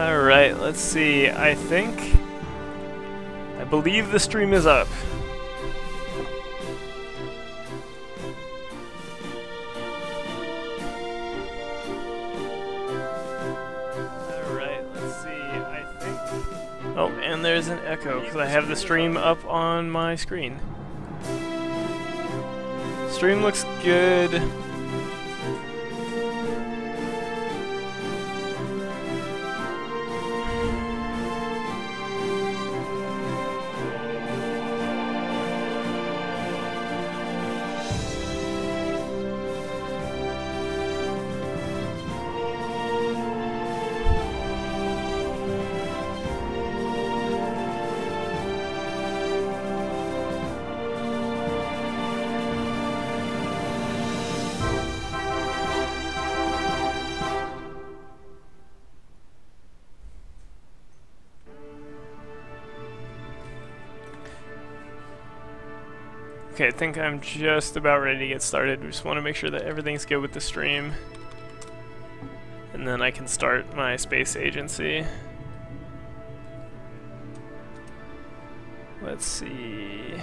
Alright, let's see. I believe the stream is up. Alright, let's see. Oh, and there's an echo because I have the stream up on my screen. Stream looks good. Okay, I think I'm just about ready to get started. We just want to make sure that everything's good with the stream. And then I can start my space agency. Let's see.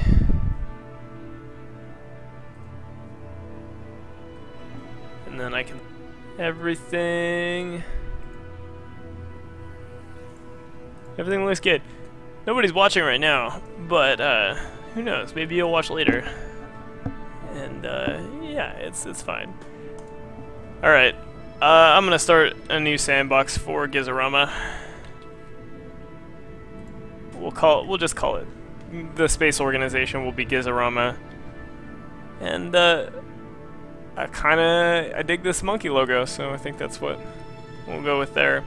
And then I can... Everything looks good. Nobody's watching right now, but who knows? Maybe you'll watch later. And yeah, it's fine. All right, I'm gonna start a new sandbox for Gizorama. We'll just call it the space organization will be Gizorama. And I dig this monkey logo, so I think that's what we'll go with there.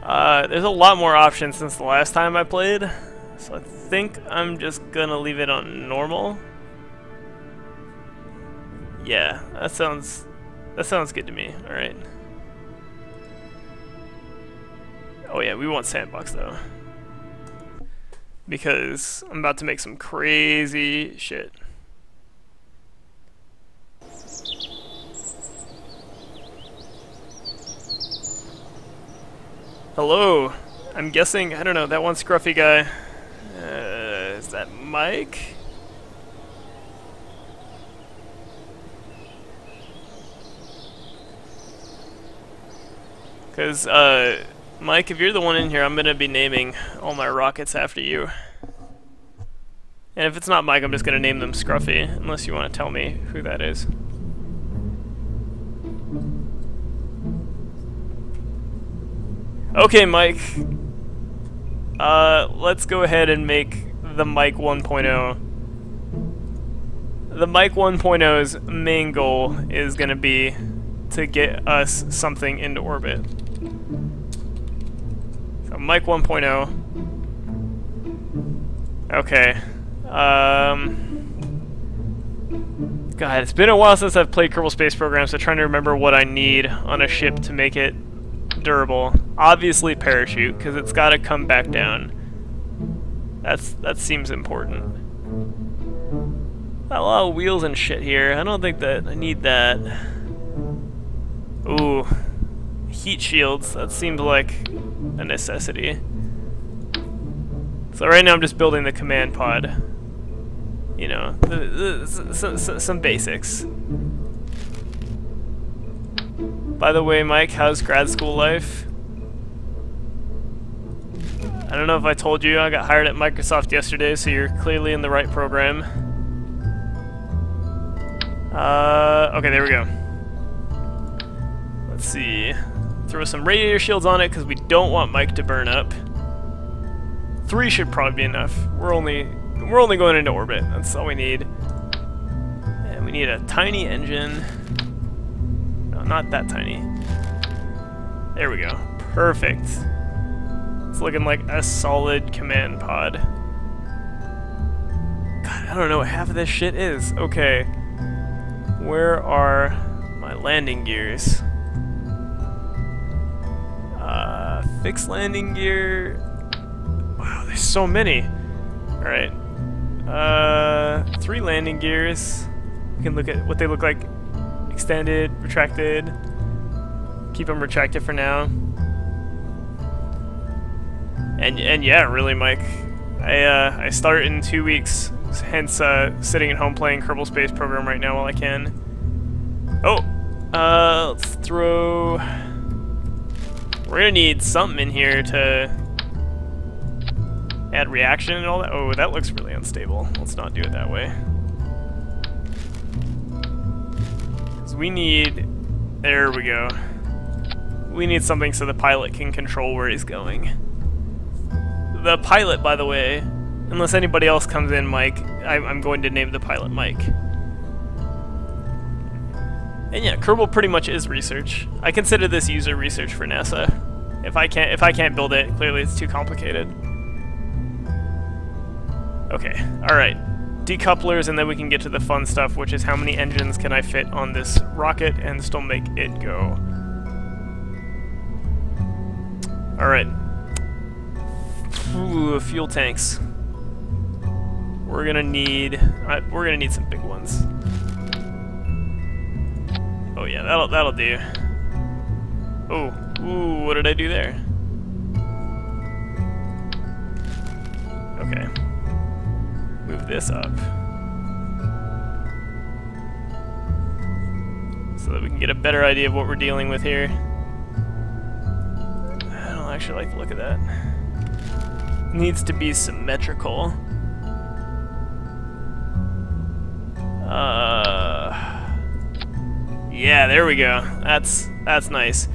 There's a lot more options since the last time I played, so I think I'm just gonna leave it on normal. Yeah, that sounds good to me. All right. Oh yeah, we want sandbox though, because I'm about to make some crazy shit. Hello. I'm guessing, I don't know, that one scruffy guy. Is that Mike? Because, Mike, if you're the one in here, I'm going to be naming all my rockets after you. And if it's not Mike, I'm just going to name them Scruffy, unless you want to tell me who that is. Okay, Mike. Let's go ahead and make the Mike 1.0. The Mike 1.0's main goal is going to be to get us something into orbit. So Mike 1.0. Okay. God, it's been a while since I've played Kerbal Space Program, so trying to remember what I need on a ship to make it durable. Obviously parachute, because it's got to come back down. That seems important. Got a lot of wheels and shit here. I don't think that I need that. Ooh, heat shields. That seems like a necessity. So right now I'm just building the command pod. You know, some basics. By the way, Mike, how's grad school life? I don't know if I told you, I got hired at Microsoft yesterday, so you're clearly in the right program. Okay, there we go. Let's see. Throw some radiator shields on it, because we don't want Mike to burn up. 3 should probably be enough. We're only going into orbit. That's all we need. And we need a tiny engine. No, not that tiny. There we go. Perfect. It's looking like a solid command pod. God, I don't know what half of this shit is. Okay. Where are my landing gears? Fixed landing gear. Wow, there's so many. Alright. 3 landing gears. We can look at what they look like. Extended, retracted. Keep them retracted for now. And yeah, really, Mike. I start in 2 weeks, hence sitting at home playing Kerbal Space Program right now while I can. Oh, let's throw... We're gonna need something in here to add reaction and all that. Oh, that looks really unstable. Let's not do it that way. Because we need... There we go. We need something so the pilot can control where he's going. The pilot, by the way, unless anybody else comes in, Mike, I'm going to name the pilot Mike. And yeah, Kerbal pretty much is research. I consider this user research for NASA. If I can't build it, clearly it's too complicated. Okay, alright. Decouplers, and then we can get to the fun stuff, which is how many engines can I fit on this rocket and still make it go. Alright. Ooh, fuel tanks. We're gonna need some big ones. Oh yeah, that'll do. Oh, ooh, what did I do there? Okay. Move this up. So that we can get a better idea of what we're dealing with here. I don't actually like the look of that. Needs to be symmetrical. Yeah, there we go. That's nice.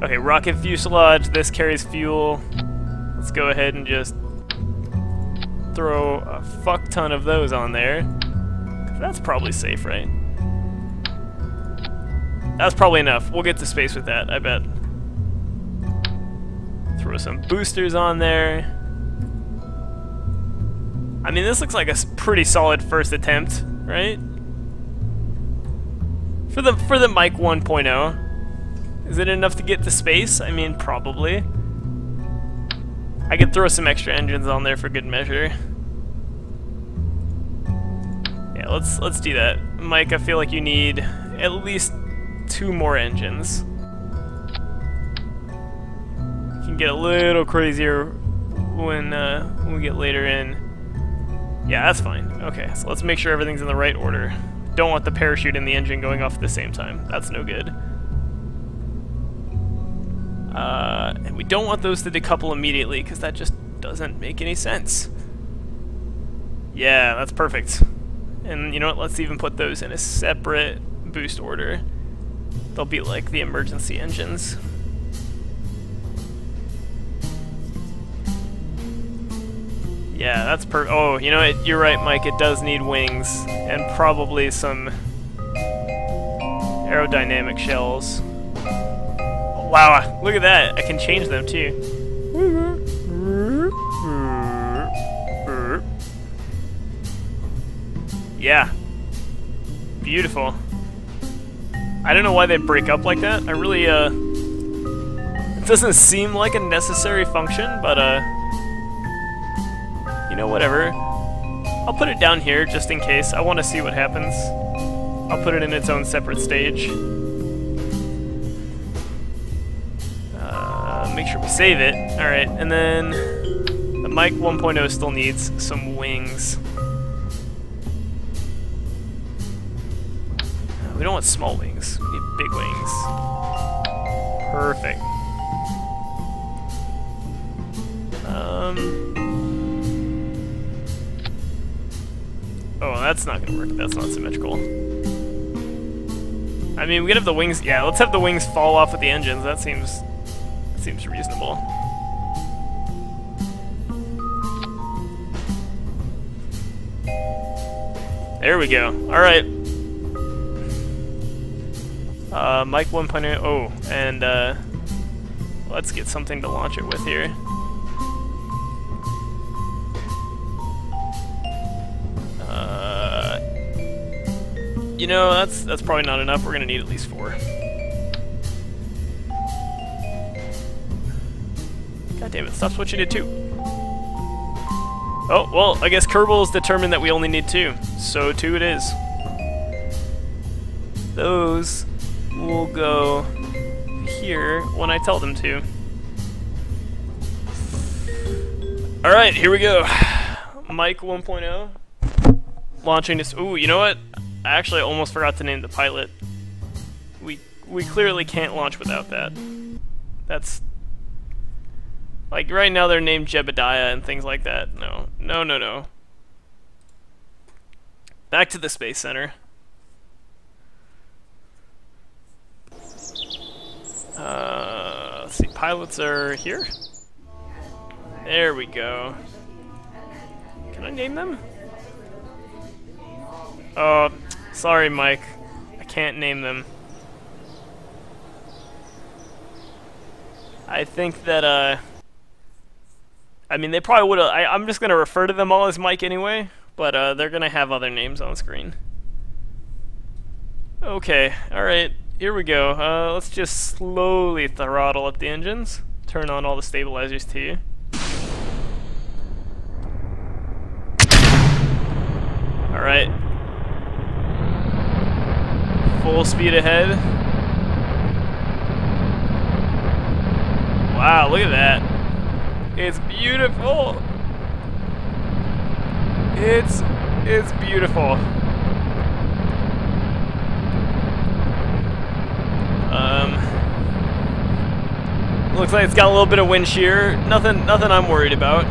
Okay, rocket fuselage. This carries fuel. Let's go ahead and just throw a fuck ton of those on there. That's probably safe, right? That's probably enough. We'll get to space with that, I bet. Throw some boosters on there. I mean, this looks like a pretty solid first attempt, right? For the Mike 1.0. Is it enough to get to space? I mean, probably. I could throw some extra engines on there for good measure. Yeah, let's do that. Mike, I feel like you need at least 2 more engines. You can get a little crazier when we get later in. Yeah, that's fine. Okay, so let's make sure everything's in the right order. Don't want the parachute and the engine going off at the same time. That's no good. And we don't want those to decouple immediately, because that just doesn't make any sense. Yeah, that's perfect. And you know what? Let's even put those in a separate boost order. They'll be like the emergency engines. Yeah, that's oh, you know what? You're right, Mike. It does need wings and probably some aerodynamic shells. Oh, wow, look at that. I can change them too. Yeah. Beautiful. I don't know why they break up like that. I really, it doesn't seem like a necessary function, but, you know, whatever. I'll put it down here just in case. I want to see what happens. I'll put it in its own separate stage. Make sure we save it. Alright, and then the Mike 1.0 still needs some wings. We don't want small wings. We need big wings. Perfect. Oh, that's not gonna work. That's not symmetrical. I mean, we could have the wings. Yeah, let's have the wings fall off with the engines. That seems reasonable. There we go. All right. Mike 1.0. Oh, and let's get something to launch it with here. You know, that's probably not enough. We're gonna need at least 4. God damn it! Stop switching to 2. Oh well, I guess Kerbals determined that we only need 2, so 2 it is. Those will go here when I tell them to. Alright, here we go. Mike 1.0. Launching this. Ooh, you know what? I actually almost forgot to name the pilot. We clearly can't launch without that. That's... Like, right now they're named Jebediah and things like that. No. No, no, no. Back to the Space Center. Let's see, pilots are here? There we go. Can I name them? Oh, sorry, Mike. I can't name them. I think that, I mean, they probably would've... I'm just gonna refer to them all as Mike anyway, but, they're gonna have other names on the screen. Okay, alright, here we go. Let's just slowly throttle up the engines. Turn on all the stabilizers to you. Alright. Full speed ahead. Wow, look at that. It's beautiful. It's beautiful. Looks like it's got a little bit of wind shear. Nothing I'm worried about.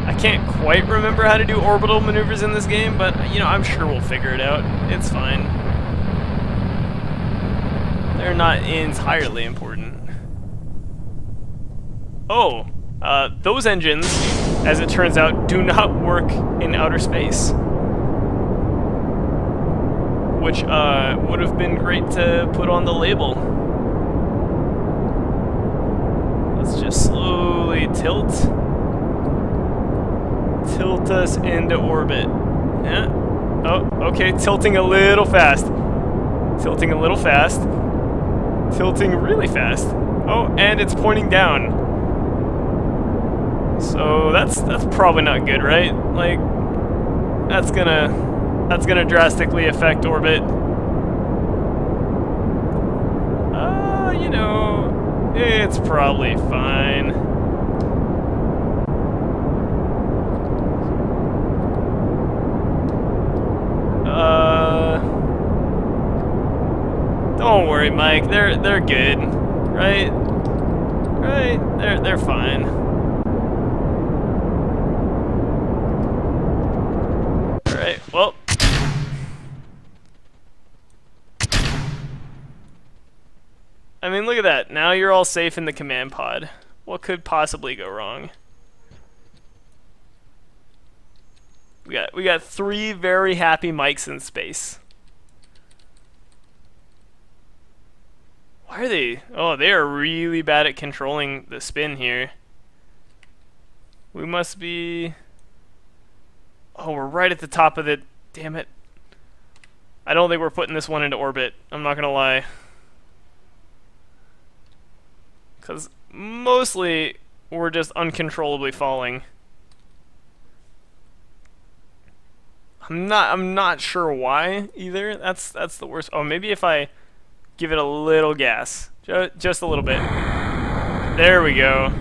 I can't quite remember how to do orbital maneuvers in this game, but you know, I'm sure we'll figure it out. It's fine. They're not entirely important. Oh, those engines, as it turns out, do not work in outer space. Which would have been great to put on the label. Let's just slowly tilt us into orbit. Yeah. Oh, okay, tilting a little fast. Tilting a little fast. Tilting really fast. Oh, and it's pointing down. So that's probably not good, right? Like, that's gonna drastically affect orbit. You know, it's probably fine. Don't worry, Mike. They're good, right? Right? They're fine. All right. Well. I mean, look at that. Now you're all safe in the command pod. What could possibly go wrong? We got 3 very happy mics in space. Why are they? Oh, they are really bad at controlling the spin here. We must be... Oh, we're right at the top of it. Damn it. I don't think we're putting this one into orbit. I'm not gonna lie. Because mostly we're just uncontrollably falling. I'm not sure why either. That's the worst. Oh, maybe if I give it a little gas, just a little bit. There we go.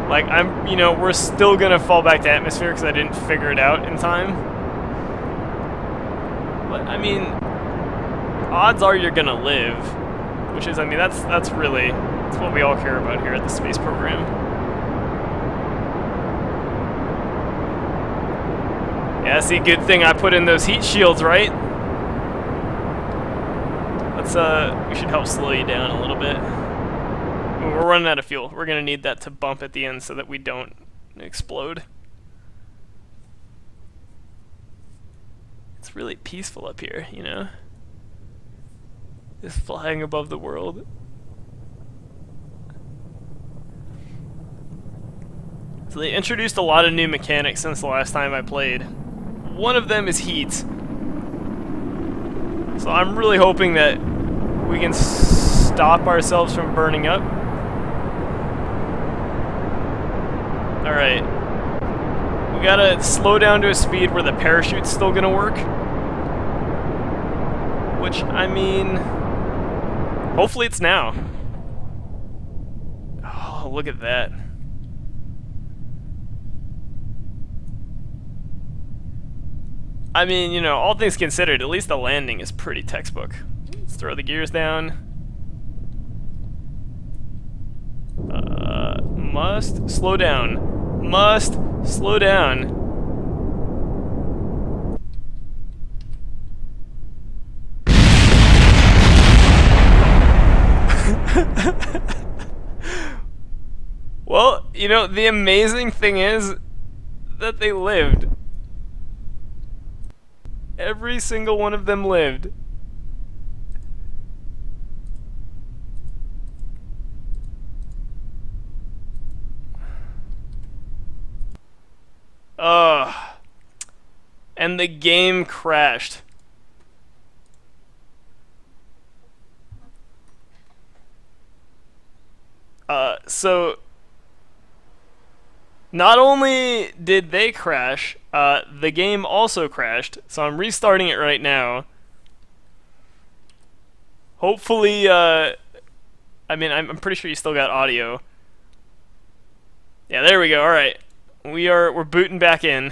Like, you know, we're still gonna fall back to atmosphere because I didn't figure it out in time. But I mean, odds are you're gonna live, which is, I mean, that's what we all care about here at the space program. Yeah, see, good thing I put in those heat shields, right? Let's we should help slow you down a little bit. We're running out of fuel. We're gonna need that to bump at the end so that we don't explode. It's really peaceful up here, you know? Just flying above the world. So they introduced a lot of new mechanics since the last time I played. One of them is heat. So I'm really hoping that we can stop ourselves from burning up. Alright. We gotta slow down to a speed where the parachute's still gonna work. Which, I mean, hopefully it's now. Oh, look at that. I mean, you know, all things considered, at least the landing is pretty textbook. Let's throw the gears down. Must slow down. Must slow down. Well, you know, the amazing thing is that they lived. Every single one of them lived. And the game crashed. So not only did they crash, the game also crashed, so I'm restarting it right now. Hopefully, I mean, I'm pretty sure you still got audio. Yeah, there we go, alright. We're booting back in.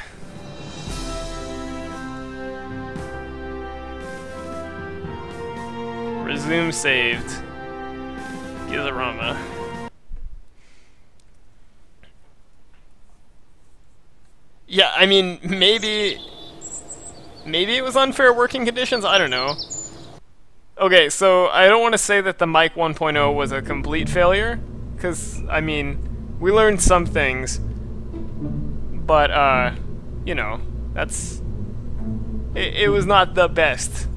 Resume saved. Gizorama. Yeah, I mean, maybe it was unfair working conditions, I don't know. Okay, so I don't want to say that the mic 1.0 was a complete failure, because, I mean, we learned some things, but, you know, that's... It was not the best.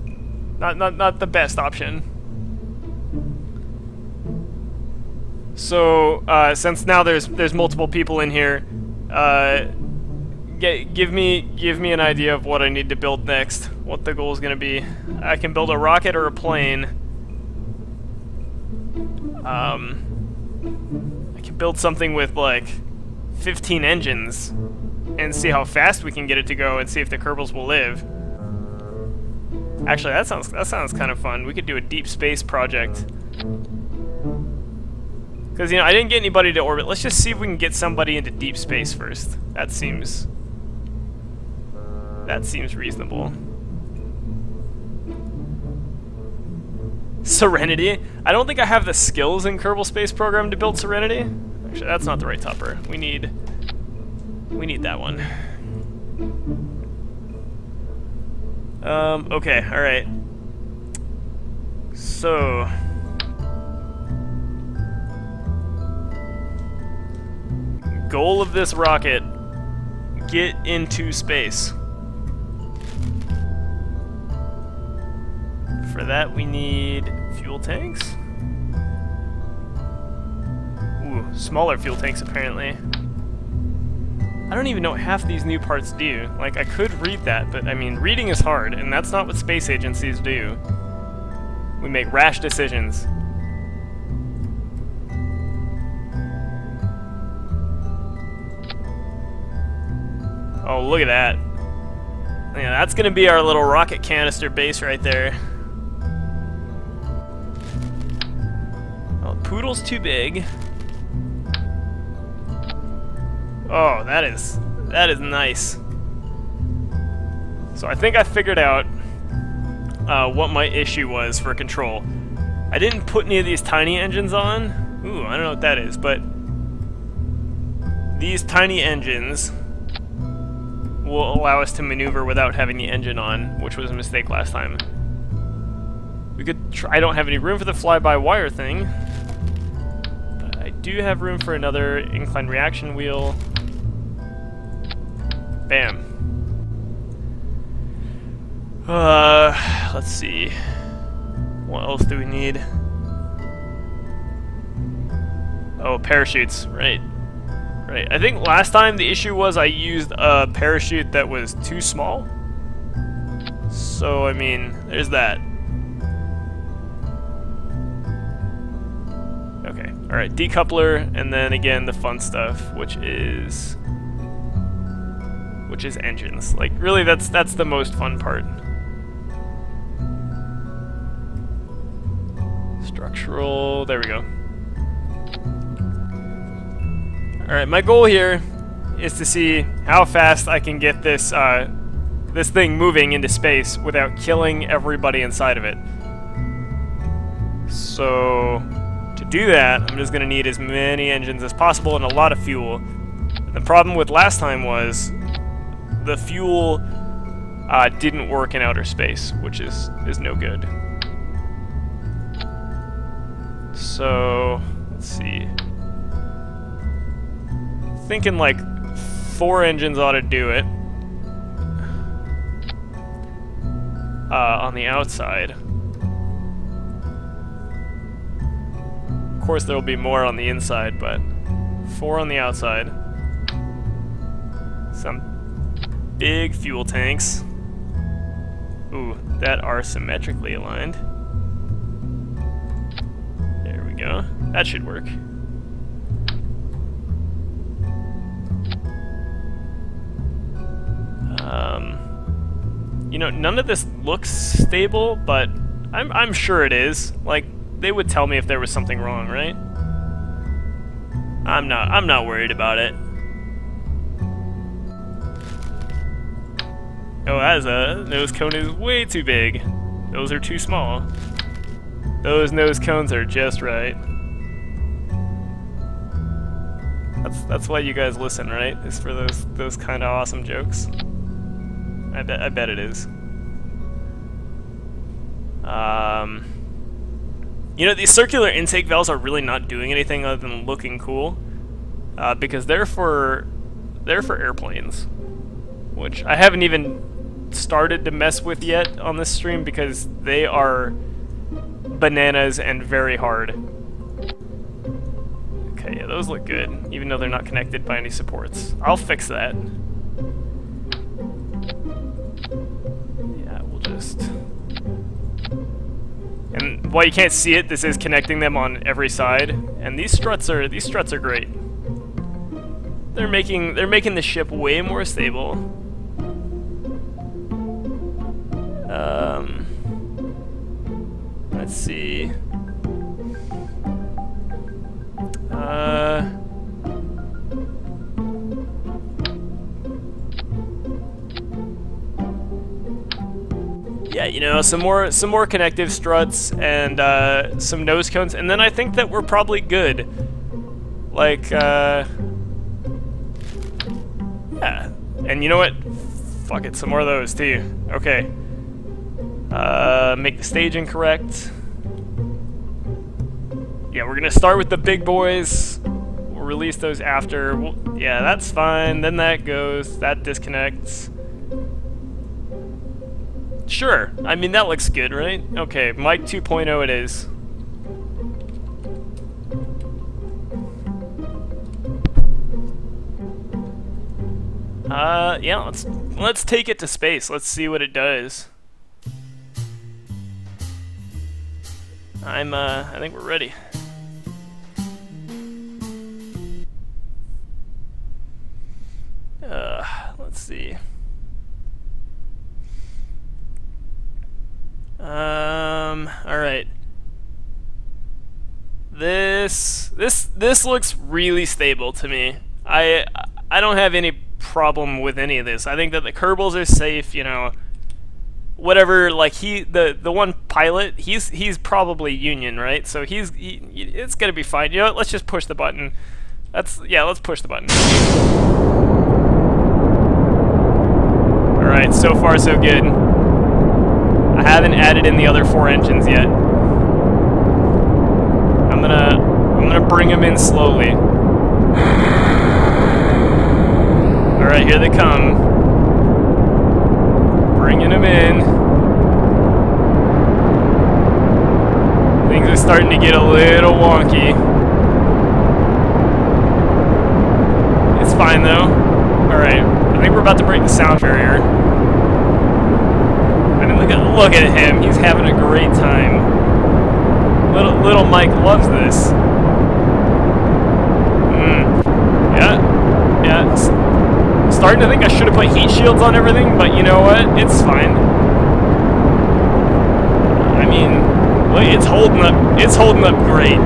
Not the best option. So, since now there's multiple people in here, give me an idea of what I need to build next, what the goal is going to be. I can build a rocket or a plane. I can build something with like 15 engines and see how fast we can get it to go and see if the Kerbals will live. Actually, that sounds kind of fun. We could do a deep space project. Because, you know, I didn't get anybody to orbit. Let's just see if we can get somebody into deep space first. That seems reasonable. Serenity? I don't think I have the skills in Kerbal Space Program to build Serenity. Actually, that's not the right topper. We need that one. Okay, alright. So... goal of this rocket, get into space. For that we need fuel tanks. Ooh, smaller fuel tanks apparently. I don't even know what half these new parts do. Like, I could read that, but I mean, reading is hard, and that's not what space agencies do. We make rash decisions. Oh, look at that. Yeah, that's gonna be our little rocket canister base right there. Oh, Poodle's too big. Oh, that is nice. So I think I figured out what my issue was for control. I didn't put any of these tiny engines on. Ooh, I don't know what that is, but these tiny engines will allow us to maneuver without having the engine on, which was a mistake last time. We could try. I don't have any room for the fly-by-wire thing, but I do have room for another inclined reaction wheel. Bam. Let's see. What else do we need? Oh, parachutes, right. Right, I think last time the issue was I used a parachute that was too small. So, I mean, there's that. Okay, alright, decoupler, and then again the fun stuff, which is... which is engines. Like, really, that's the most fun part. Structural, there we go. Alright, my goal here is to see how fast I can get this, this thing moving into space without killing everybody inside of it. So, to do that, I'm just going to need as many engines as possible and a lot of fuel. The problem with last time was the fuel didn't work in outer space, which is no good. So, let's see. Thinking like 4 engines ought to do it. On the outside. Of course there will be more on the inside, but 4 on the outside. Some big fuel tanks. Ooh, that are symmetrically aligned. There we go. That should work. You know, none of this looks stable, but I'm sure it is. Like, they would tell me if there was something wrong, right? I'm not worried about it. Oh, as a nose cone is way too big. Those are too small. Those nose cones are just right. That's why you guys listen, right? Is for those kind of awesome jokes. I bet it is. You know, these circular intake valves are really not doing anything other than looking cool, because they're for airplanes, which I haven't even started to mess with yet on this stream because they are bananas and very hard. Okay, yeah, those look good, even though they're not connected by any supports. I'll fix that. Yeah, we'll just... And while you can't see it, this is connecting them on every side, and these struts are great. They're making the ship way more stable. Let's see. Yeah, you know, some more connective struts and some nose cones, and then I think that we're probably good. Like, yeah. And you know what? Fuck it, some more of those too. Okay. Make the staging correct. Yeah, we're gonna start with the big boys. We'll release those after. Yeah, that's fine. Then that goes. That disconnects. Sure. I mean, that looks good, right? Okay, mic 2.0 it is. Yeah, let's take it to space. Let's see what it does. I think we're ready. Let's see. All right. This looks really stable to me. I don't have any problem with any of this. I think that the Kerbals are safe, you know. Whatever, like the one pilot, he's probably Union, right? So it's gonna be fine. You know what? Let's just push the button. Let's push the button. All right, so far so good. I haven't added in the other 4 engines yet. I'm gonna bring them in slowly. All right, here they come. Bringing them in. Things are starting to get a little wonky. It's fine though. Alright, I think we're about to break the sound barrier. I mean, look at him. He's having a great time. Little Mike loves this. Yeah. starting to think I should have put heat shields on everything, but you know what? It's fine. I mean, look, it's holding up. It's holding up great.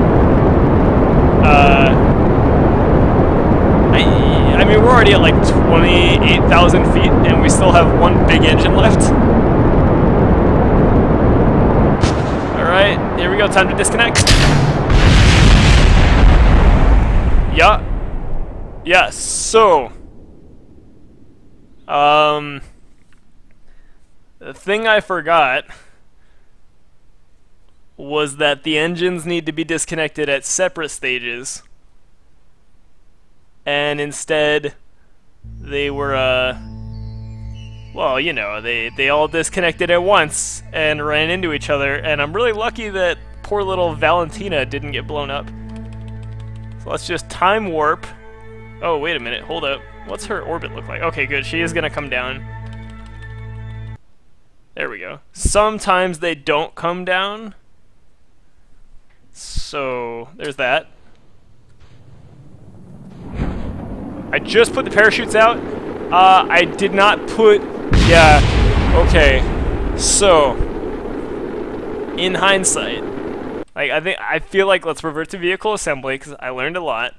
I mean, we're already at like 28,000 feet, and we still have one big engine left. All right, here we go. Time to disconnect. Yeah. Yeah. So. The thing I forgot was that the engines need to be disconnected at separate stages, and instead they were, well, you know, they all disconnected at once and ran into each other, and I'm really lucky that poor little Valentina didn't get blown up. So let's just time warp. Oh, wait a minute, hold up. What's her orbit look like? Okay, good. She is going to come down. There we go. Sometimes they don't come down. So, there's that. I just put the parachutes out. I did not put... Yeah, okay. So, in hindsight, like I feel like let's revert to vehicle assembly because I learned a lot.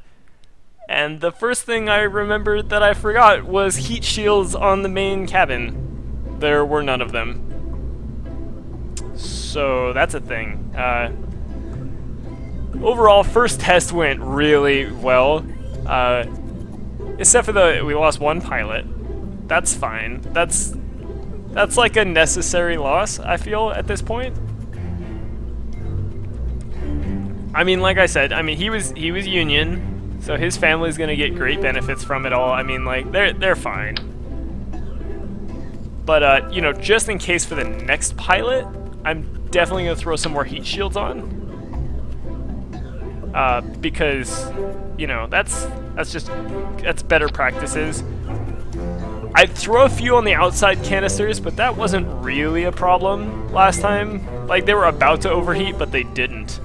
And the first thing I remembered that I forgot was heat shields on the main cabin. There were none of them. So that's a thing. Overall, first test went really well. Except for we lost one pilot. That's fine. That's like a necessary loss, I feel, at this point. I mean, like I said, I mean he was Union. So his family's gonna get great benefits from it all. I mean, like, they're fine. But, you know, just in case for the next pilot, I'm definitely gonna throw some more heat shields on. Because, you know, that's better practices. I'd throw a few on the outside canisters, but that wasn't really a problem last time. Like, they were about to overheat, but they didn't.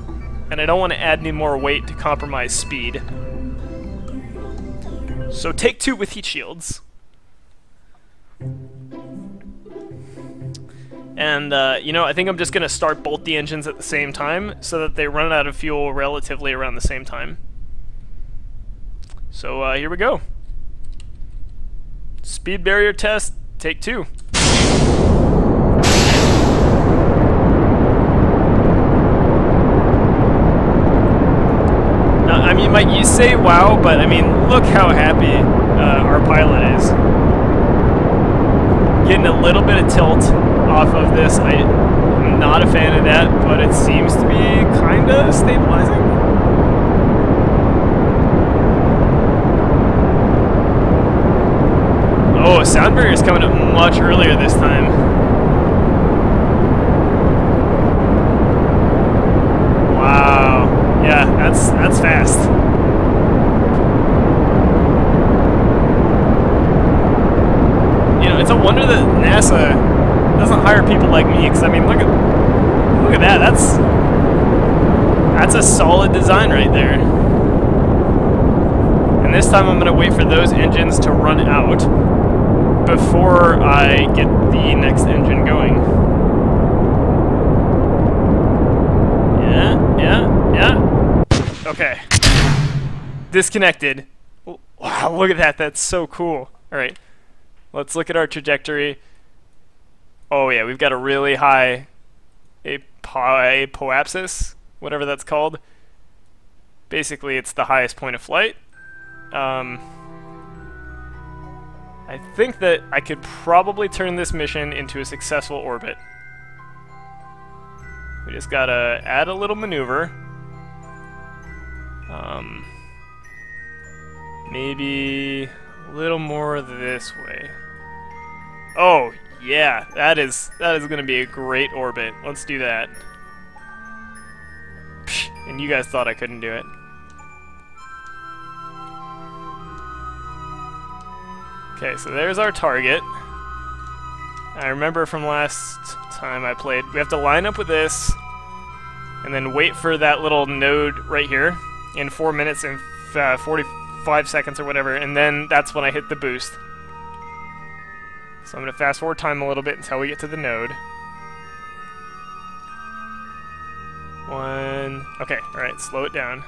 And I don't want to add any more weight to compromise speed. So take 2 with heat shields. And, you know, I think I'm just going to start both the engines at the same time so that they run out of fuel relatively around the same time. So, here we go. Speed barrier test, take 2. I mean, Mike, you say wow, but I mean, look how happy our pilot is. Getting a little bit of tilt off of this. I'm not a fan of that, but it seems to be kind of stabilizing. Oh, sound barrier is coming up much earlier this time. Wow. Yeah, that's fast. You know, it's a wonder that NASA doesn't hire people like me, because I mean, look at that. That's a solid design right there. And this time I'm going to wait for those engines to run out before I get the next engine going. Yeah. Okay. Disconnected. Wow, look at that. That's so cool. Alright. Let's look at our trajectory. Oh yeah, we've got a really high apoapsis, whatever that's called. Basically, it's the highest point of flight. I think that I could probably turn this mission into a successful orbit. We just gotta add a little maneuver. Maybe a little more this way. Oh, yeah, that is gonna be a great orbit. Let's do that. Psh, and you guys thought I couldn't do it. Okay, so there's our target. I remember from last time I played, we have to line up with this, and then wait for that little node right here in 4 minutes and 45 seconds or whatever, and then that's when I hit the boost. So I'm going to fast forward time a little bit until we get to the node. One. Okay, alright, slow it down.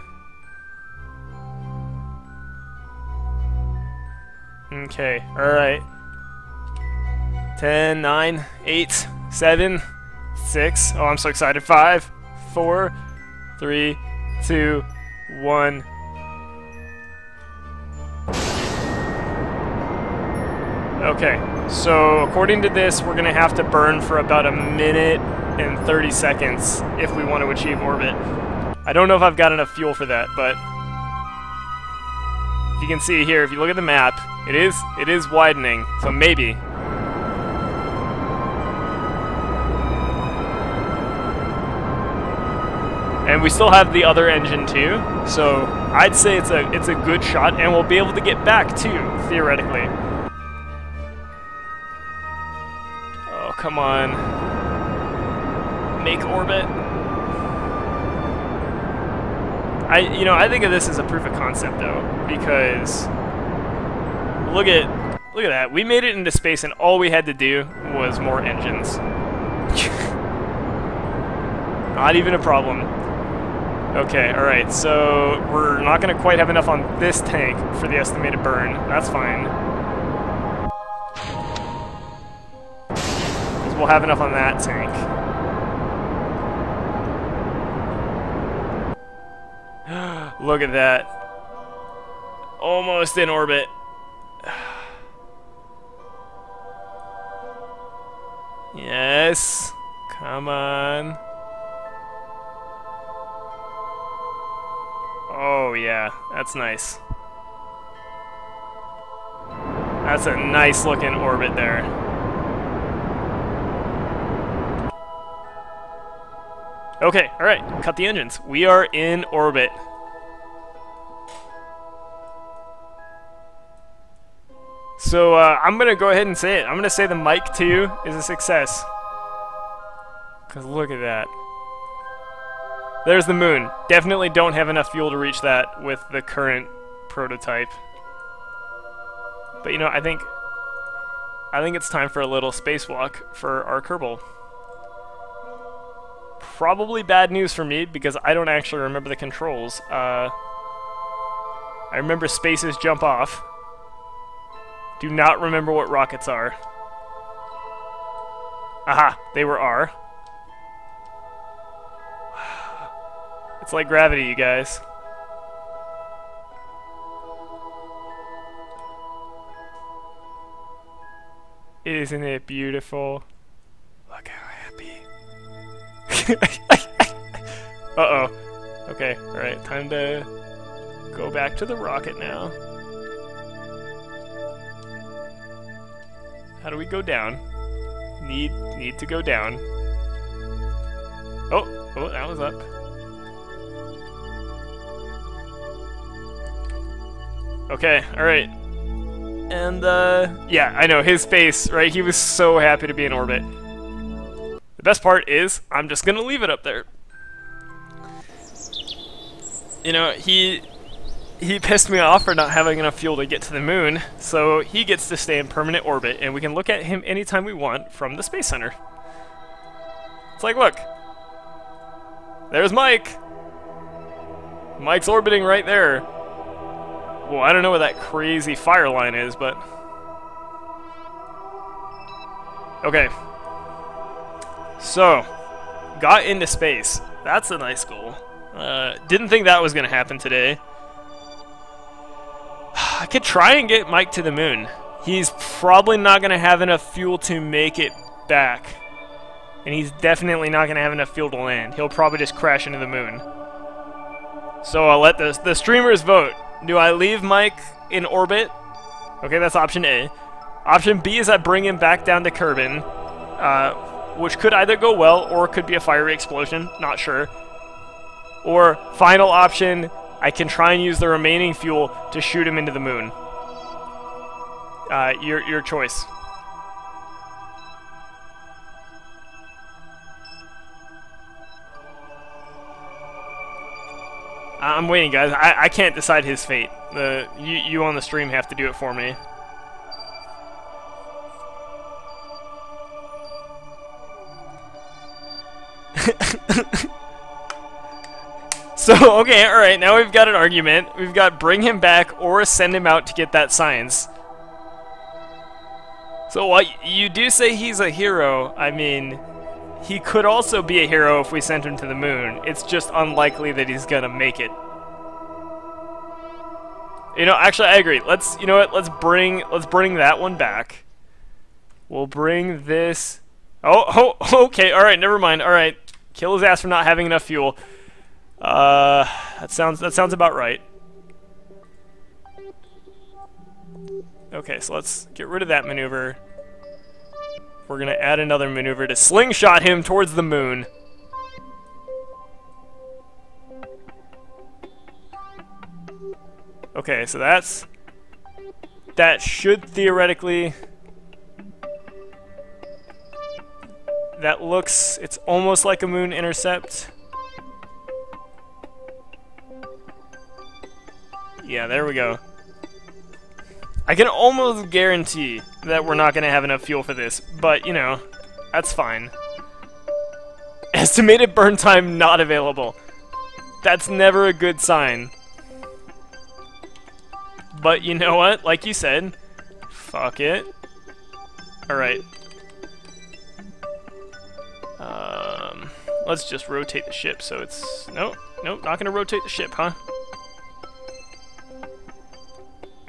Okay, alright. 10, 9, 8, 7, 6. Oh, I'm so excited. 5, 4, 3, 2, 1. Okay, so according to this, we're going to have to burn for about a minute and 30 seconds if we want to achieve orbit. I don't know if I've got enough fuel for that, but if you can see here, if you look at the map, it is widening, so maybe. And we still have the other engine too, so I'd say it's a good shot, and we'll be able to get back too, theoretically. Oh, come on. Make orbit. I think of this as a proof of concept though, because look at that. We made it into space, and all we had to do was more engines. Not even a problem. Okay, alright, so we're not going to quite have enough on this tank for the estimated burn. That's fine. Because we'll have enough on that tank. Look at that. Almost in orbit. Yes. Come on. Oh yeah, that's nice. That's a nice looking orbit there. Okay, alright, cut the engines. We are in orbit. So I'm gonna go ahead and say it. I'm gonna say the Mike 2 is a success. Cause look at that. There's the moon. Definitely don't have enough fuel to reach that with the current prototype. But I think it's time for a little spacewalk for our Kerbal. Probably bad news for me because I don't actually remember the controls. I remember spaces jump off. Do not remember what rockets are. Aha, they were R. It's like gravity, you guys. Isn't it beautiful? Look how happy. Uh-oh. Okay, alright, time to go back to the rocket now. How do we go down? Need to go down. Oh, that was up. Okay, alright. And, yeah, I know, his face, right? He was so happy to be in orbit. The best part is, I'm just gonna leave it up there. He pissed me off for not having enough fuel to get to the moon, so he gets to stay in permanent orbit, and we can look at him anytime we want from the Space Center. It's like, look. There's Mike. Mike's orbiting right there. Well, I don't know where that crazy fire line is, but... Okay. So, got into space. That's a nice goal. Didn't think that was going to happen today. I could try and get Mike to the moon. He's probably not going to have enough fuel to make it back. And he's definitely not going to have enough fuel to land. He'll probably just crash into the moon. So I'll let the streamers vote. Do I leave Mike in orbit? Okay, that's option A. Option B is I bring him back down to Kerbin, which could either go well or could be a fiery explosion. Not sure. Or final option, I can try and use the remaining fuel to shoot him into the moon. Your choice. I'm waiting, guys. I can't decide his fate. You on the stream have to do it for me. So, okay, alright, now we've got an argument. We've got bring him back or send him out to get that science. So while you do say he's a hero, I mean, he could also be a hero if we sent him to the moon. It's just unlikely that he's gonna make it. You know, actually, I agree. You know what? Let's bring that one back. We'll bring this. Oh, okay. All right, never mind. All right, kill his ass for not having enough fuel. That sounds about right. Okay, so let's get rid of that maneuver. We're gonna add another maneuver to slingshot him towards the moon. Okay, so that should theoretically... That looks... It's almost like a moon intercept. Yeah, there we go. I can almost guarantee that we're not going to have enough fuel for this, but, you know, that's fine. Estimated burn time not available. That's never a good sign. But you know what? Like you said, fuck it. Alright. Let's just rotate the ship so it's... Nope, not gonna rotate the ship, huh?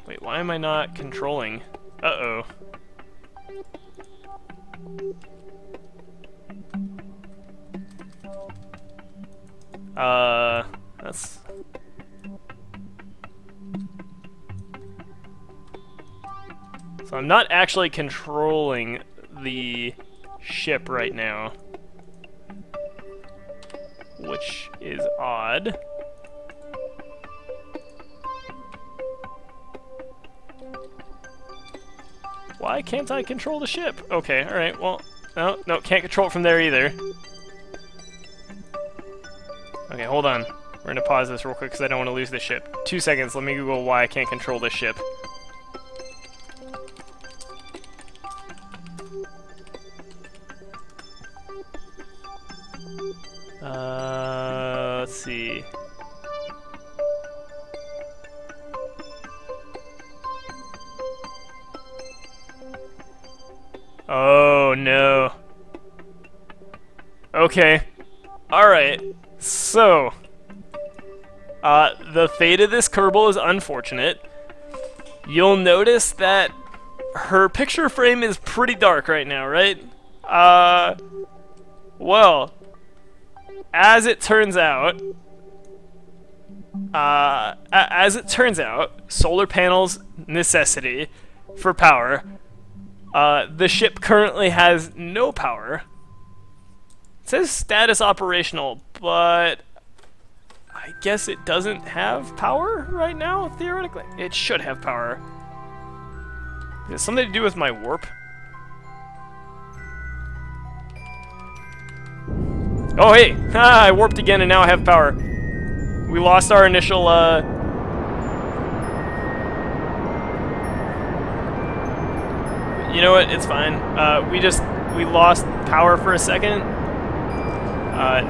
Wait, why am I not controlling? Uh-oh. That's... So I'm not actually controlling the ship right now, which is odd. Why can't I control the ship? Okay, alright, well, no, can't control it from there either. Okay, hold on. We're gonna pause this real quick because I don't want to lose the ship. 2 seconds, let me Google why I can't control this ship. Let's see. Oh, no. Okay. Alright. So, the fate of this Kerbal is unfortunate. You'll notice that her picture frame is pretty dark right now, right? Well, as it turns out, solar panels necessity for power. The ship currently has no power. It says status operational, but I guess it doesn't have power right now, theoretically. It should have power. Is it something to do with my warp? Oh, hey! Ah, I warped again and now I have power. We lost our initial, You know what? It's fine. We lost power for a second.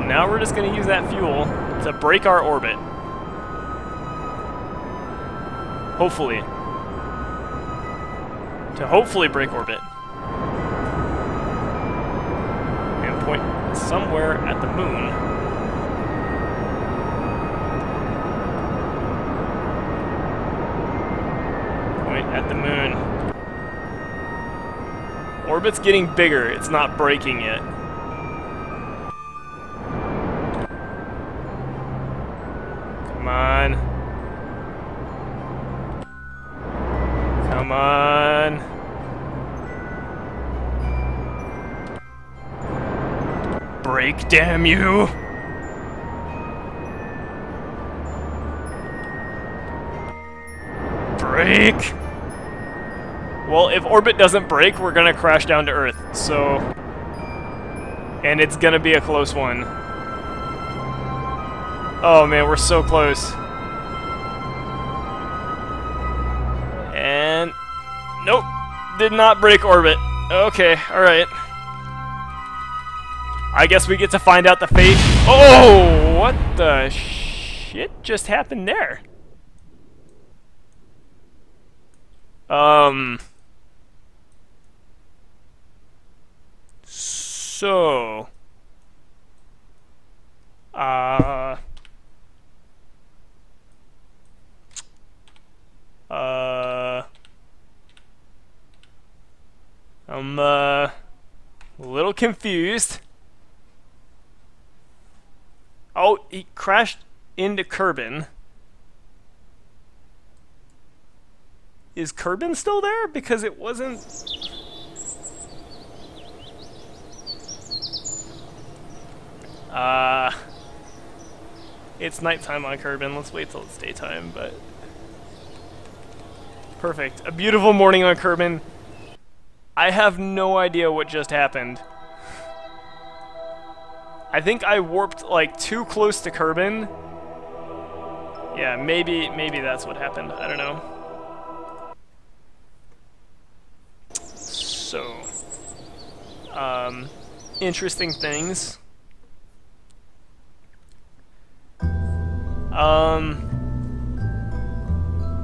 Now we're just gonna use that fuel to break our orbit. Hopefully. To hopefully break orbit. And point somewhere at the moon. Point at the moon. Orbit's getting bigger, it's not breaking yet. Come on. Come on. Break, damn you! Break! Well, if orbit doesn't break, we're gonna crash down to Earth, so... And it's gonna be a close one. Oh man, we're so close. And... Nope! Did not break orbit. Okay, alright. I guess we get to find out the fate. Oh, what the shit just happened there? So, I'm a little confused. Oh, he crashed into Kerbin. Is Kerbin still there? Because it wasn't... It's nighttime on Kerbin. Let's wait till it's daytime, but... Perfect. A beautiful morning on Kerbin. I have no idea what just happened. I think I warped, like, too close to Kerbin. Yeah, maybe that's what happened. I don't know. So... interesting things.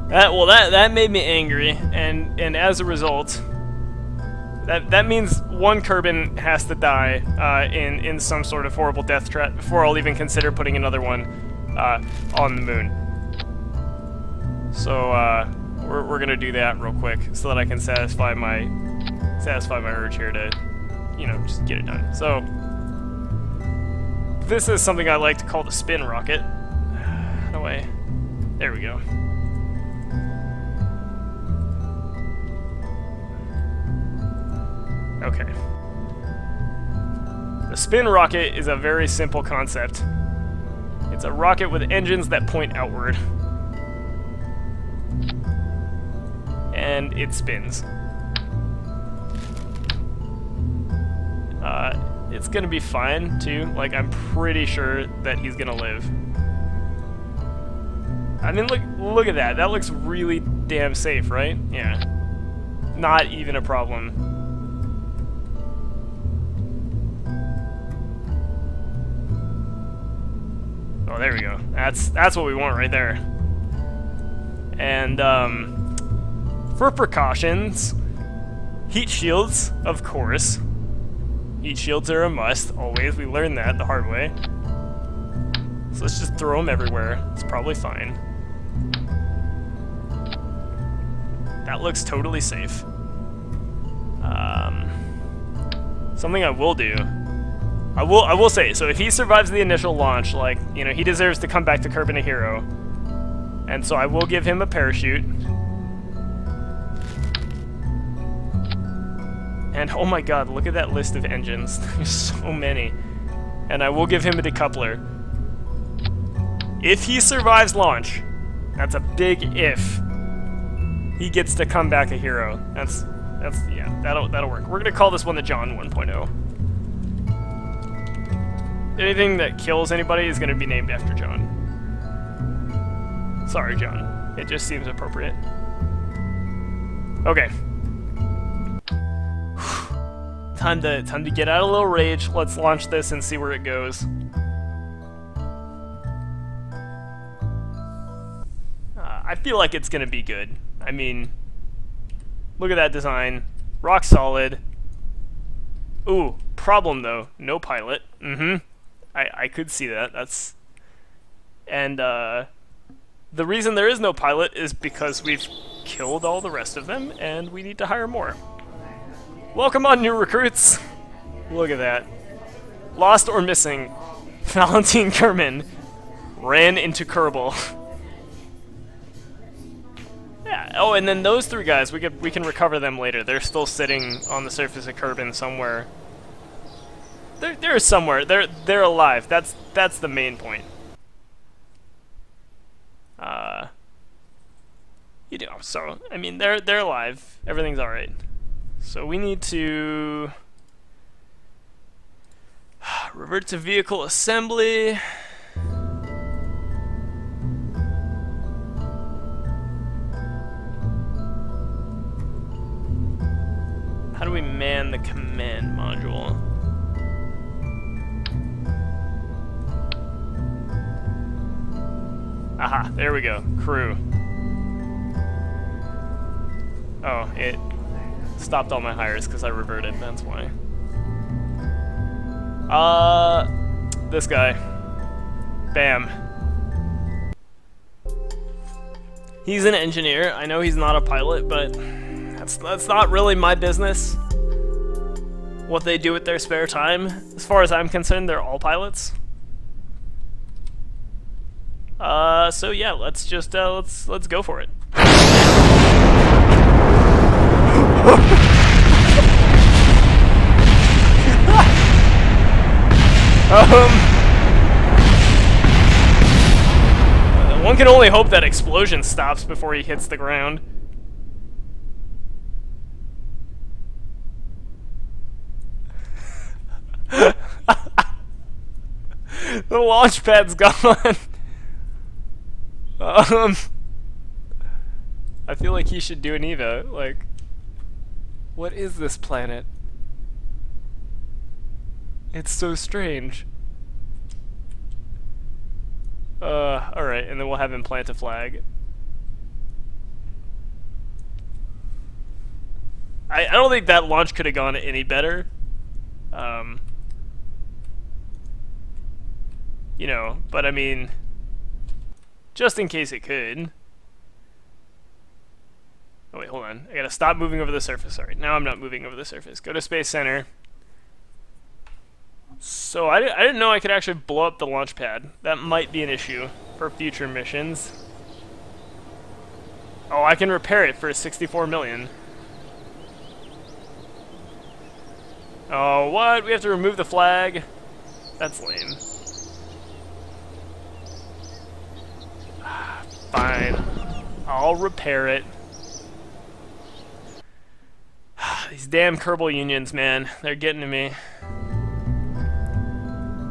That made me angry, and as a result, that means one Kerbin has to die in some sort of horrible death trap before I'll even consider putting another one on the moon. So we're gonna do that real quick so that I can satisfy my urge here to, you know, just get it done. So this is something I like to call the spin rocket. No way. There we go. Okay. The spin rocket is a very simple concept. It's a rocket with engines that point outward. And it spins. It's gonna be fine, too. Like, I'm pretty sure that he's gonna live. I mean, look at that. That looks really damn safe, right? Yeah. Not even a problem. Oh, there we go. That's what we want right there. And, for precautions, heat shields, of course. Heat shields are a must, always. We learned that the hard way. So let's just throw them everywhere. It's probably fine. That looks totally safe. Something I will do. I will say, so if he survives the initial launch, like, you know, he deserves to come back to Kerbin a hero. And so I will give him a parachute. And oh my god, look at that list of engines. There's so many. And I will give him a decoupler. If he survives launch, that's a big if, he gets to come back a hero. That's yeah, that'll work. We're gonna call this one the John 1.0. Anything that kills anybody is gonna be named after John. Sorry, John. It just seems appropriate. Okay. Time to get out of a little rage. Let's launch this and see where it goes. I feel like it's gonna be good. I mean, look at that design. Rock solid. Ooh, problem though. No pilot. I could see that. That's... And, the reason there is no pilot is because we've killed all the rest of them, and we need to hire more. Welcome on, new recruits! Look at that. Lost or missing, Valentine Kerman ran into Kerbal. Yeah, oh, and then those three guys, we can recover them later. They're still sitting on the surface of Kerbin somewhere. They're somewhere. They're alive. That's the main point. You know, so I mean they're alive. Everything's all right. So we need to revert to vehicle assembly. How do we man the command module? Aha, there we go. Crew. Oh, it stopped all my hires because I reverted, that's why. This guy. Bam. He's an engineer. I know he's not a pilot, but that's not really my business. What they do with their spare time. As far as I'm concerned, they're all pilots. So yeah, let's just let's go for it. One can only hope that explosion stops before he hits the ground. The launch pad's gone. I feel like he should do an Evo. Like, what is this planet? It's so strange. Alright, and then we'll have him plant a flag. I don't think that launch could have gone any better. You know, but I mean, just in case it could. Oh wait, hold on. I gotta stop moving over the surface. Sorry, now I'm not moving over the surface. Go to Space Center. So I didn't know I could actually blow up the launch pad. That might be an issue for future missions. Oh, I can repair it for 64 million. Oh, what? We have to remove the flag? That's lame. Fine. I'll repair it. These damn Kerbal unions, man. They're getting to me.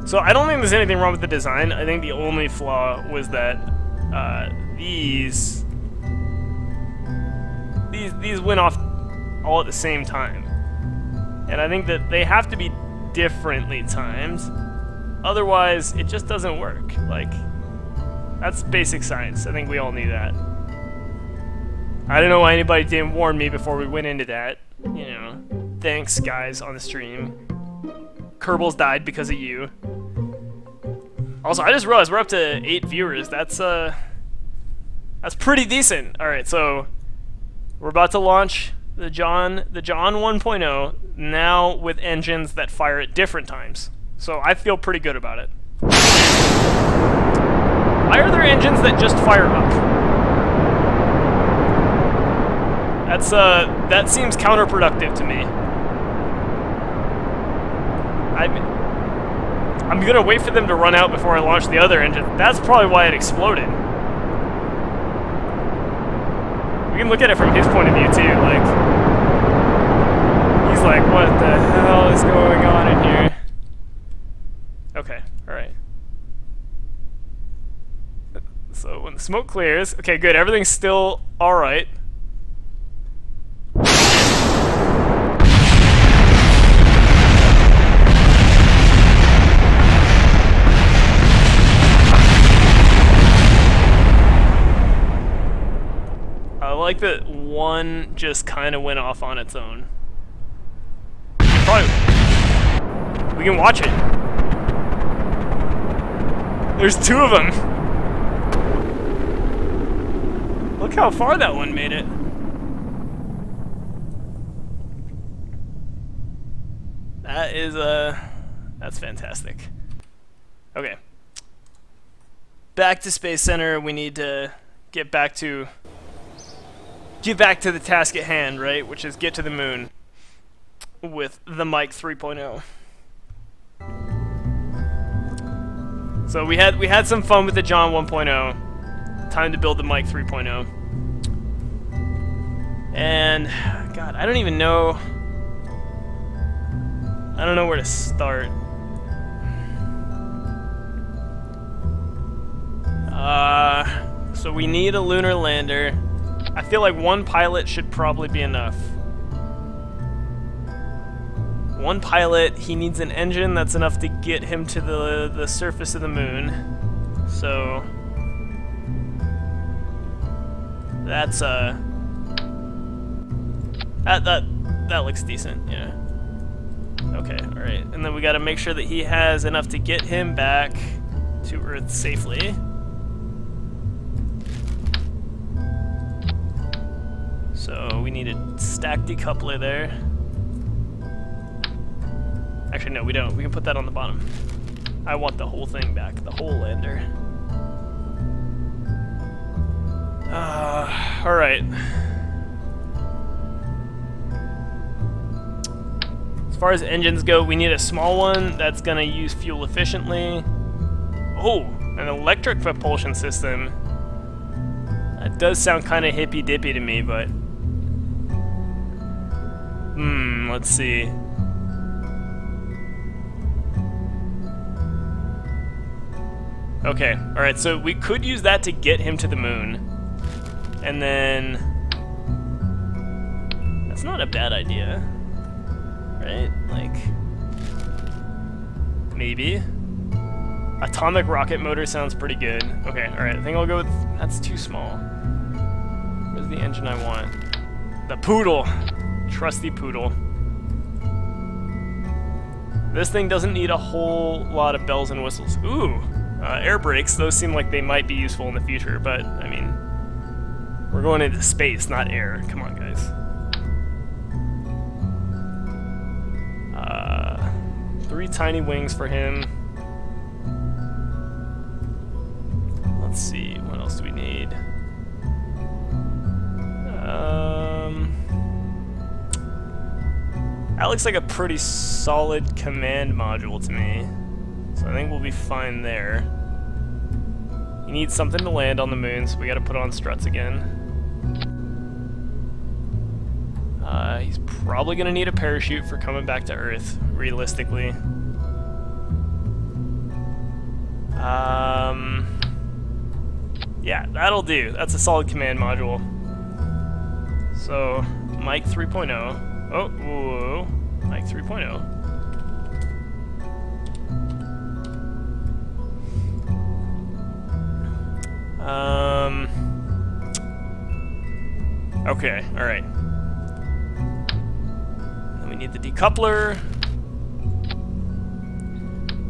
So I don't think there's anything wrong with the design. I think the only flaw was that these went off all at the same time. And I think that they have to be differently timed. Otherwise, it just doesn't work. Like, that's basic science. I think we all knew that. I don't know why anybody didn't warn me before we went into that. You know, thanks guys on the stream. Kerbals died because of you. Also, I just realized we're up to 8 viewers. That's pretty decent. All right, so we're about to launch the John 1.0 now with engines that fire at different times. So I feel pretty good about it. Why are there engines that just fire up? That seems counterproductive to me. I'm gonna wait for them to run out before I launch the other engine. That's probably why it exploded. We can look at it from his point of view too, like, he's like, what the hell is going on in here? Okay, alright. So when the smoke clears, okay, good, everything's still alright. I like that one just kind of went off on its own. Probably, we can watch it. There's 2 of them. Look how far that one made it. That is, that's fantastic. Okay. Back to Space Center, we need to get back to the task at hand, right? Which is get to the moon with the Mike 3.0. So we had some fun with the John 1.0. Time to build the Mike 3.0. And God, I don't even know. I don't know where to start. So we need a lunar lander. I feel like 1 pilot should probably be enough. 1 pilot, he needs an engine that's enough to get him to the surface of the moon. So That's that looks decent, yeah. Okay, alright. And then we gotta make sure that he has enough to get him back to Earth safely. So we need a stack decoupler there. Actually, no, we don't. We can put that on the bottom. I want the whole thing back, the whole lander. Alright. As far as engines go, we need a small one that's gonna use fuel efficiently. Oh, an electric propulsion system. That does sound kind of hippy-dippy to me, but... let's see. Okay, alright, so we could use that to get him to the moon. And then... That's not a bad idea. Right? Like... Maybe. Atomic rocket motor sounds pretty good. Okay, alright, I think I'll go with... That's too small. Where's the engine I want? The Poodle! Trusty Poodle. This thing doesn't need a whole lot of bells and whistles. Ooh! Air brakes, those seem like they might be useful in the future, but, I mean... We're going into space, not air. Come on, guys. 3 tiny wings for him. Let's see, what else do we need? That looks like a pretty solid command module to me. So I think we'll be fine there. He needs something to land on the moon, so we gotta put on struts again. He's probably gonna need a parachute for coming back to Earth, realistically. Yeah, that'll do. That's a solid command module. So, Mike 3.0. Oh, whoa, Mike 3.0. Okay, alright. Then we need the decoupler.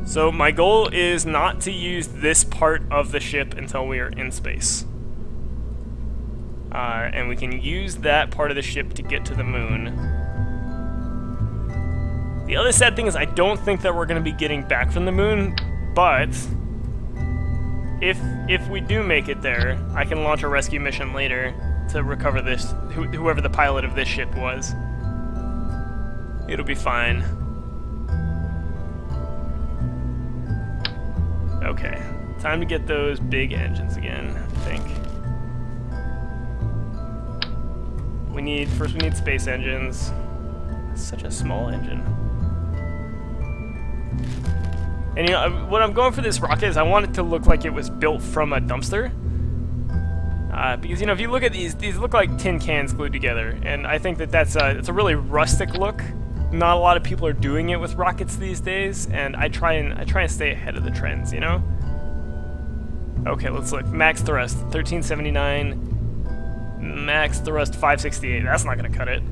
So my goal is not to use this part of the ship until we are in space. And we can use that part of the ship to get to the moon. The other sad thing is I don't think that we're going to be getting back from the moon, but if we do make it there, I can launch a rescue mission later to recover this, whoever the pilot of this ship was. It'll be fine. Okay, time to get those big engines again, I think. First we need space engines. It's such a small engine. And you know, what I'm going for this rocket is I want it to look like it was built from a dumpster. Because, you know, if you look at these look like tin cans glued together, and I think that it's a really rustic look. Not a lot of people are doing it with rockets these days, and I try and stay ahead of the trends, you know? Okay, let's look. Max thrust, 1379. Max thrust, 568. That's not gonna cut it.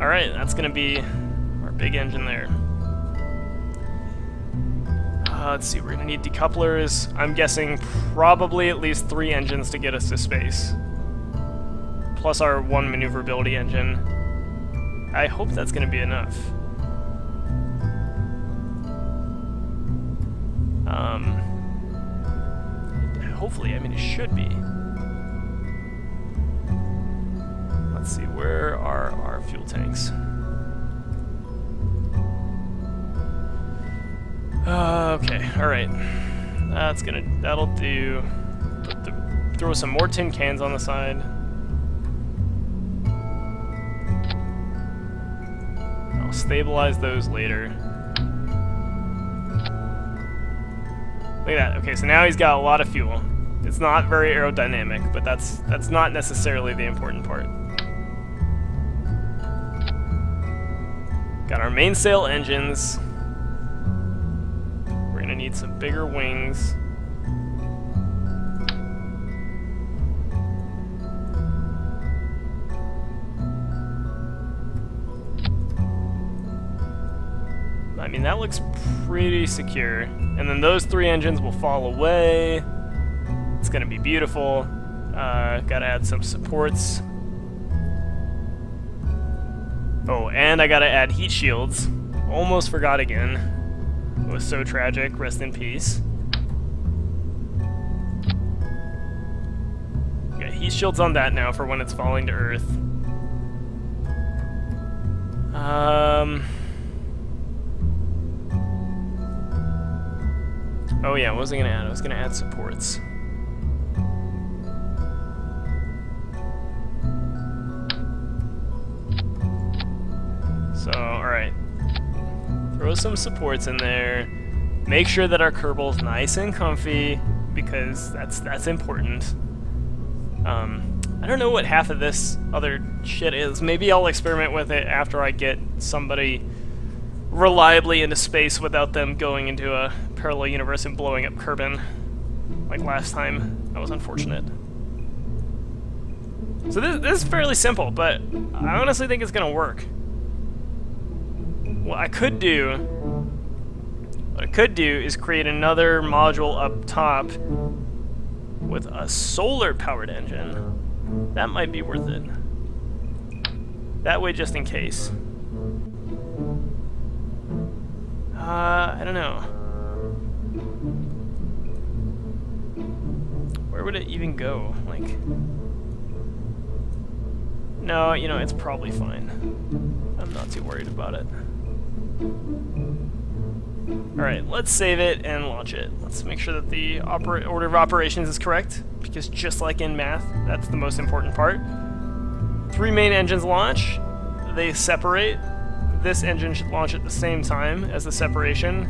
Alright, that's gonna be our big engine there. Let's see, we're gonna need decouplers. I'm guessing probably at least 3 engines to get us to space. Plus our 1 maneuverability engine. I hope that's gonna be enough. Hopefully, I mean, it should be. Let's see, where are our fuel tanks? Okay, alright. That'll do. Throw some more tin cans on the side. I'll stabilize those later. Look at that. Okay, so now he's got a lot of fuel. It's not very aerodynamic, but that's not necessarily the important part. Got our mainsail engines. We're gonna need some bigger wings. I mean, that looks pretty secure. And then those 3 engines will fall away. It's gonna be beautiful. Gotta add some supports. Oh, and I gotta add heat shields. Almost forgot again. It was so tragic. Rest in peace. Got heat shields on that now for when it's falling to Earth. Oh yeah, what was I gonna add? I was gonna add supports. So, alright. Throw some supports in there. Make sure that our Kerbal's nice and comfy, because that's important. I don't know what half of this other shit is. Maybe I'll experiment with it after I get somebody reliably into space without them going into a parallel universe and blowing up Kerbin, like last time. That was unfortunate. So this is fairly simple, but I honestly think it's gonna work. What I could do is create another module up top with a solar-powered engine. That might be worth it. That way, just in case. I don't know. Where would it even go? Like... No, you know, it's probably fine. I'm not too worried about it. Alright, let's save it and launch it. Let's make sure that the order of operations is correct, because just like in math, that's the most important part. 3 main engines launch, they separate. This engine should launch at the same time as the separation.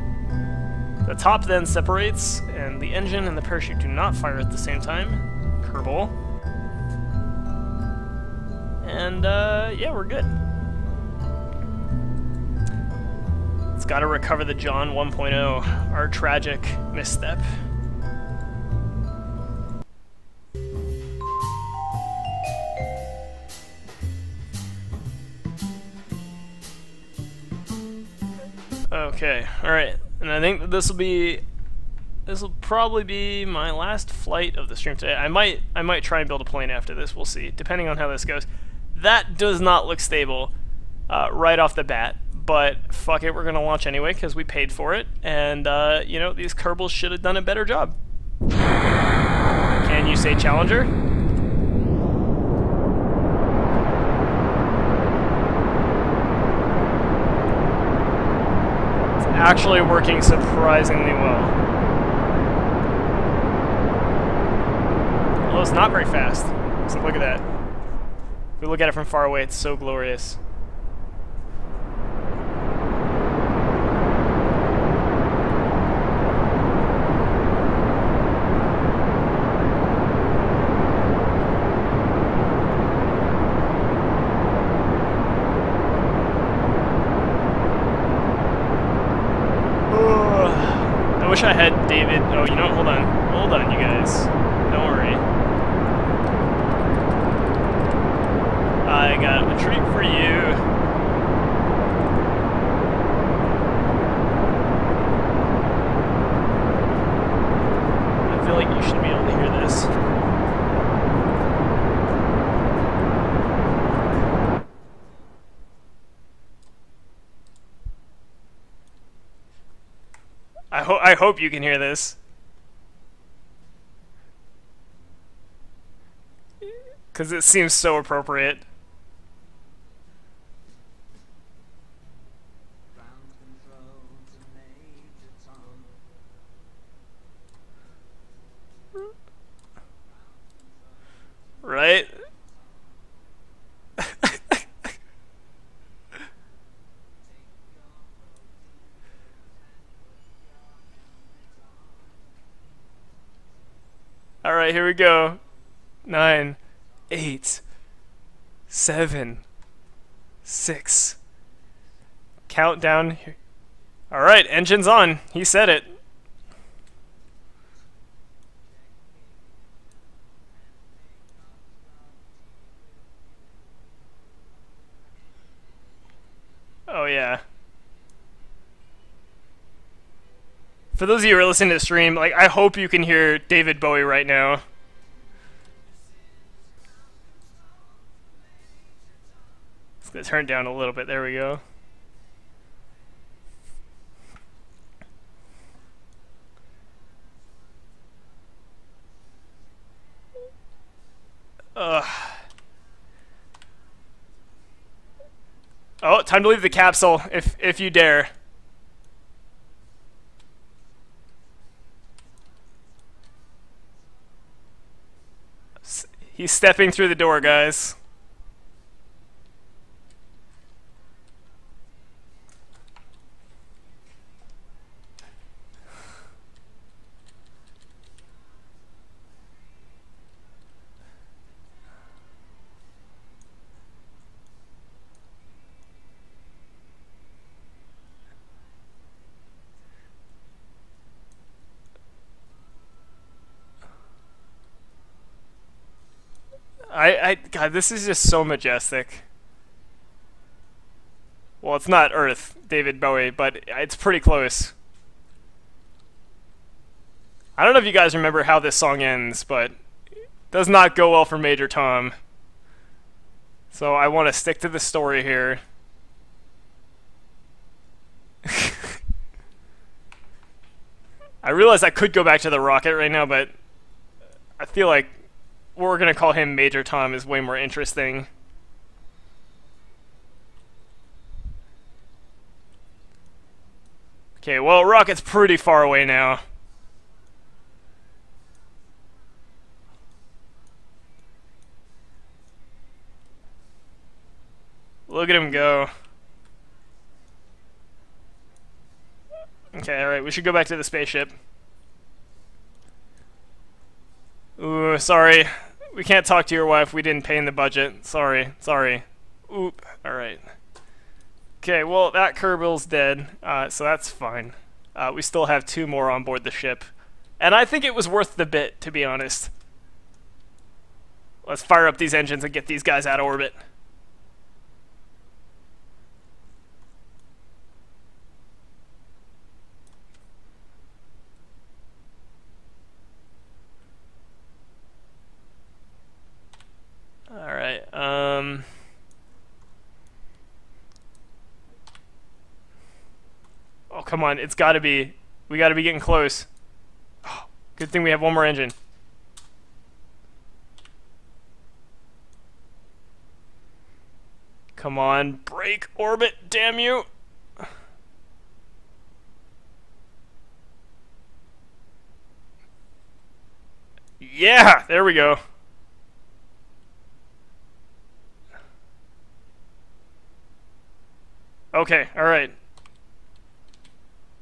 The top then separates, and the engine and the parachute do not fire at the same time. Kerbal. And, yeah, we're good. It's got to recover the John 1.0, our tragic misstep. Okay, alright, and I think that this will probably be my last flight of the stream today. I might try and build a plane after this, we'll see, depending on how this goes. That does not look stable right off the bat. But fuck it, we're gonna launch anyway because we paid for it, and you know, these Kerbals should have done a better job. Can you say Challenger? It's actually working surprisingly well. Although it's not very fast. So look at that. If we look at it from far away, it's so glorious. I wish I had David. Oh, you know what? Hold on, you guys. Don't worry. I got a treat for you. I feel like you should be able to hear this. I hope you can hear this. Because it seems so appropriate. Right? Alright, here we go. 9, 8, 7, 6. Countdown. Alright, engine's on. He said it. Oh yeah. For those of you who are listening to the stream, like, I hope you can hear David Bowie right now. It's gonna turn it down a little bit. There we go. Ugh. Oh, time to leave the capsule, if you dare. He's stepping through the door, guys. God, this is just so majestic. Well, it's not Earth, David Bowie, but it's pretty close. I don't know if you guys remember how this song ends, but it does not go well for Major Tom. So I want to stick to the story here. I realize I could go back to the rocket right now, but I feel like what we're going to call him Major Tom is way more interesting. Okay, well, rocket's pretty far away now. Look at him go. Okay, alright, we should go back to the spaceship. Ooh, sorry. We can't talk to your wife. We didn't pay in the budget. Sorry. Oop. Alright. Okay, well, that Kerbال's dead, so that's fine. We still have 2 more on board the ship. And I think it was worth the bit, to be honest. Let's fire up these engines and get these guys out of orbit. Alright, oh, come on, it's gotta be... We gotta be getting close. Oh, good thing we have 1 more engine. Come on, break orbit, damn you! Yeah, there we go. Okay, alright.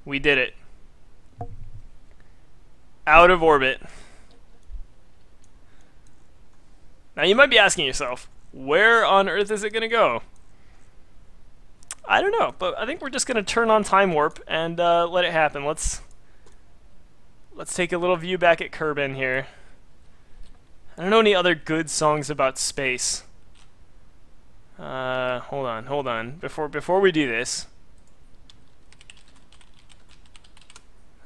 We did it. Out of orbit. Now you might be asking yourself, where on Earth is it going to go? I don't know, but I think we're just going to turn on Time Warp and let it happen. Let's take a little view back at Kerbin here. I don't know any other good songs about space. Hold on. Before we do this,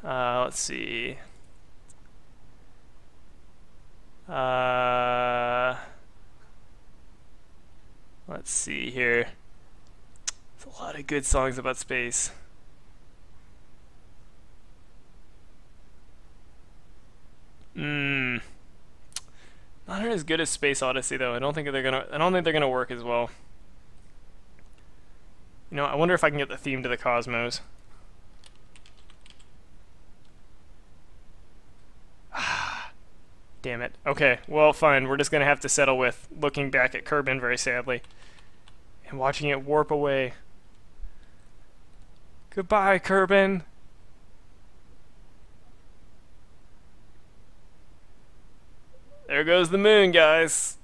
let's see. Let's see here. There's a lot of good songs about space. Not as good as Space Odyssey though. I don't think they're gonna work as well. You know, I wonder if I can get the theme to the Cosmos. Damn it. Okay, well, fine. We're just gonna have to settle with looking back at Kerbin very sadly and watching it warp away. Goodbye, Kerbin. There goes the moon, guys.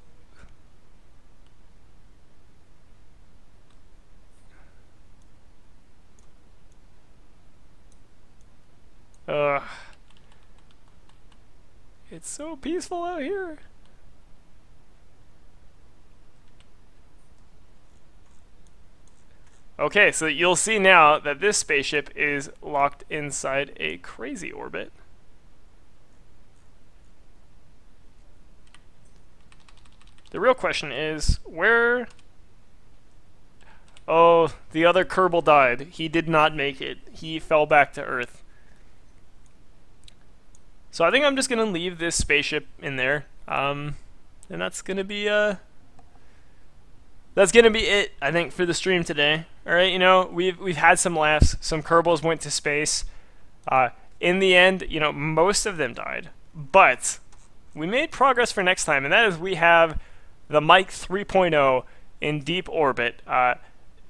Ugh. It's so peaceful out here. Okay, so you'll see now that this spaceship is locked inside a crazy orbit. The real question is, where... Oh, the other Kerbal died. He did not make it. He fell back to Earth. So I think I'm just going to leave this spaceship in there. And that's going to be it, I think, for the stream today. Alright, you know, we've had some laughs. Some Kerbals went to space. In the end, you know, most of them died. But we made progress for next time, and that is we have the Mike 3.0 in deep orbit,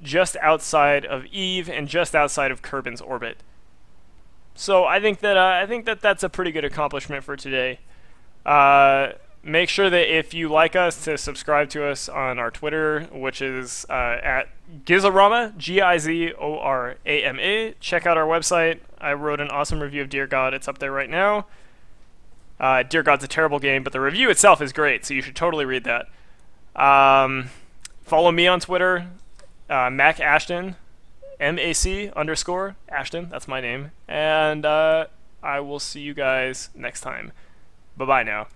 just outside of Eve and just outside of Kerbin's orbit. So I think that that's a pretty good accomplishment for today. Make sure that if you like us, to subscribe to us on our Twitter, which is at Gizorama, Gizorama. Check out our website. I wrote an awesome review of Dear God. It's up there right now. Dear God's a terrible game, but the review itself is great, so you should totally read that. Follow me on Twitter, Mac Ashton, MAC_Ashton, that's my name. And I will see you guys next time. Bye-bye now.